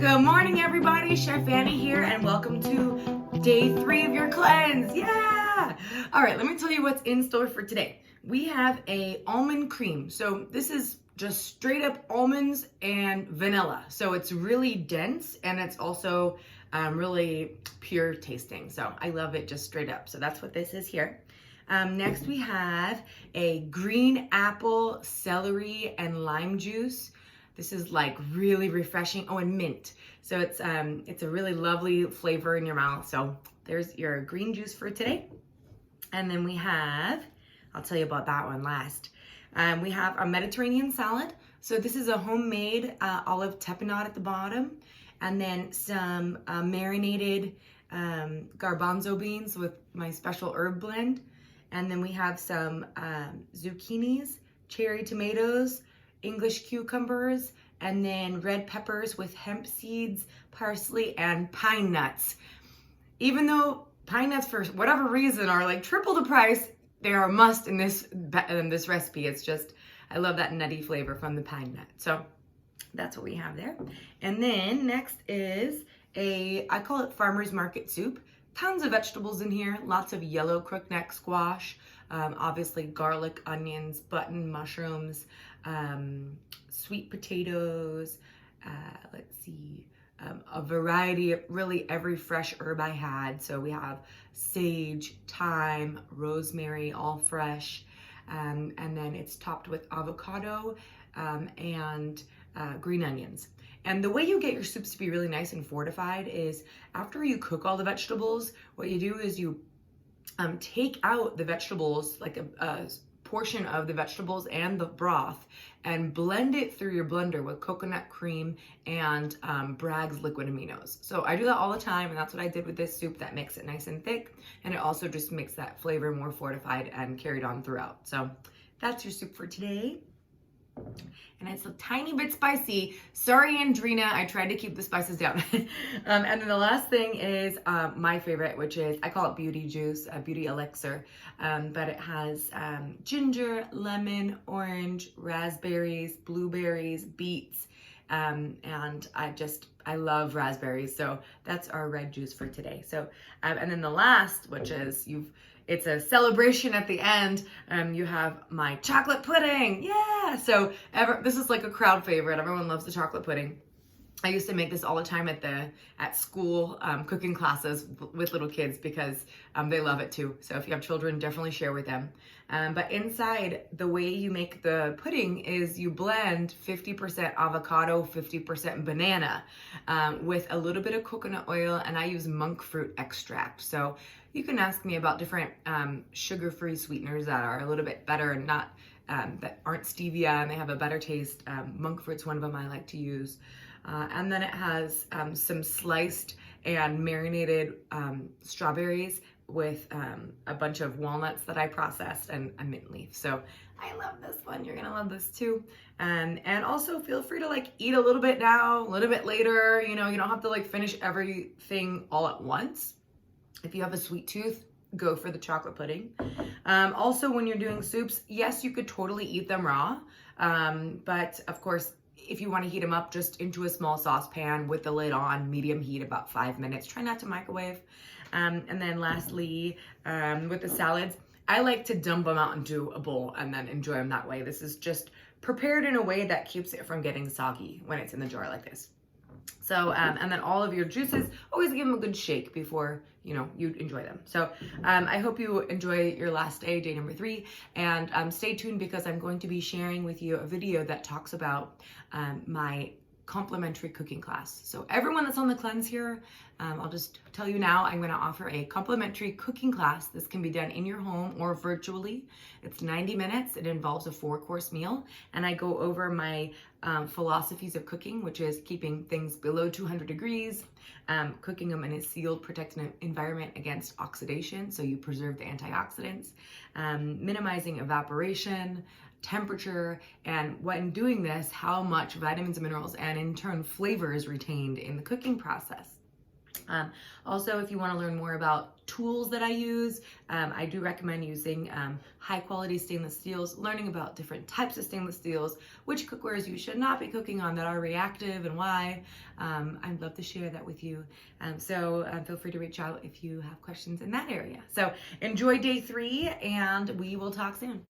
Good morning, everybody. Chef Annie here, and welcome to day 3 of your cleanse. Yeah! All right, let me tell you what's in store for today. We have a almond cream. So this is just straight up almonds and vanilla. So it's really dense, and it's also really pure tasting. So I love it just straight up. So that's what this is here. Next, we have a green apple, celery, and lime juice. This is like really refreshing. Oh, and mint. So it's a really lovely flavor in your mouth. So there's your green juice for today. And then we have, I'll tell you about that one last. We have our Mediterranean salad. So this is a homemade olive tapenade at the bottom. And then some marinated garbanzo beans with my special herb blend. And then we have some zucchinis, cherry tomatoes, English cucumbers, and then red peppers with hemp seeds, parsley, and pine nuts. Even though pine nuts, for whatever reason, are like triple the price, they are a must in this recipe. It's just, I love that nutty flavor from the pine nut. So that's what we have there. And then next is I call it farmer's market soup. Tons of vegetables in here, lots of yellow crookneck squash, obviously garlic, onions, button, mushrooms, sweet potatoes, let's see, a variety of really every fresh herb I had. So we have sage, thyme, rosemary, all fresh, and then it's topped with avocado and green onions. And the way you get your soups to be really nice and fortified is after you cook all the vegetables, what you do is you take out the vegetables, like a portion of the vegetables and the broth, and blend it through your blender with coconut cream and Bragg's liquid aminos. So I do that all the time, and that's what I did with this soup. That makes it nice and thick, and it also just makes that flavor more fortified and carried on throughout. So that's your soup for today. And it's a tiny bit spicy. Sorry, Andrina, I tried to keep the spices down. And then the last thing is my favorite, which is, I call it beauty juice, beauty elixir. But it has ginger, lemon, orange, raspberries, blueberries, beets. And I love raspberries. So that's our red juice for today. So, and then the last, which is it's a celebration at the end. You have my chocolate pudding. Yeah. So this is like a crowd favorite. Everyone loves the chocolate pudding. I used to make this all the time at school cooking classes with little kids because they love it too. So if you have children, definitely share with them. But inside, the way you make the pudding is you blend 50% avocado, 50% banana with a little bit of coconut oil, and I use monk fruit extract. So you can ask me about different sugar-free sweeteners that are a little bit better and not that aren't stevia and they have a better taste. Monk fruit's one of them I like to use. And then it has some sliced and marinated strawberries with a bunch of walnuts that I processed and a mint leaf. So I love this one. You're gonna love this too. And also feel free to like eat a little bit now, a little bit later. You know, you don't have to like finish everything all at once. If you have a sweet tooth, go for the chocolate pudding. Also, when you're doing soups, yes, you could totally eat them raw. But of course, if you want to heat them up, just into a small saucepan with the lid on, medium heat, about 5 minutes. Try not to microwave. And then lastly, with the salads, I like to dump them out into a bowl and then enjoy them that way. This is just prepared in a way that keeps it from getting soggy when it's in the jar like this. So, and then all of your juices, always give them a good shake before, you enjoy them. So, I hope you enjoy your last day, day number 3, and stay tuned because I'm going to be sharing with you a video that talks about my complimentary cooking class. So everyone that's on the cleanse here, I'll just tell you now, I'm going to offer a complimentary cooking class. This can be done in your home or virtually. It's 90 minutes. It involves a 4-course meal. And I go over my philosophies of cooking, which is keeping things below 200 degrees, cooking them in a sealed, protected environment against oxidation, so you preserve the antioxidants, minimizing evaporation, temperature, and when doing this, how much vitamins and minerals and in turn flavor is retained in the cooking process. Also, if you want to learn more about tools that I use, I do recommend using high quality stainless steels, learning about different types of stainless steels, which cookwares you should not be cooking on that are reactive and why. I'd love to share that with you. So feel free to reach out if you have questions in that area. So enjoy day 3 and we will talk soon.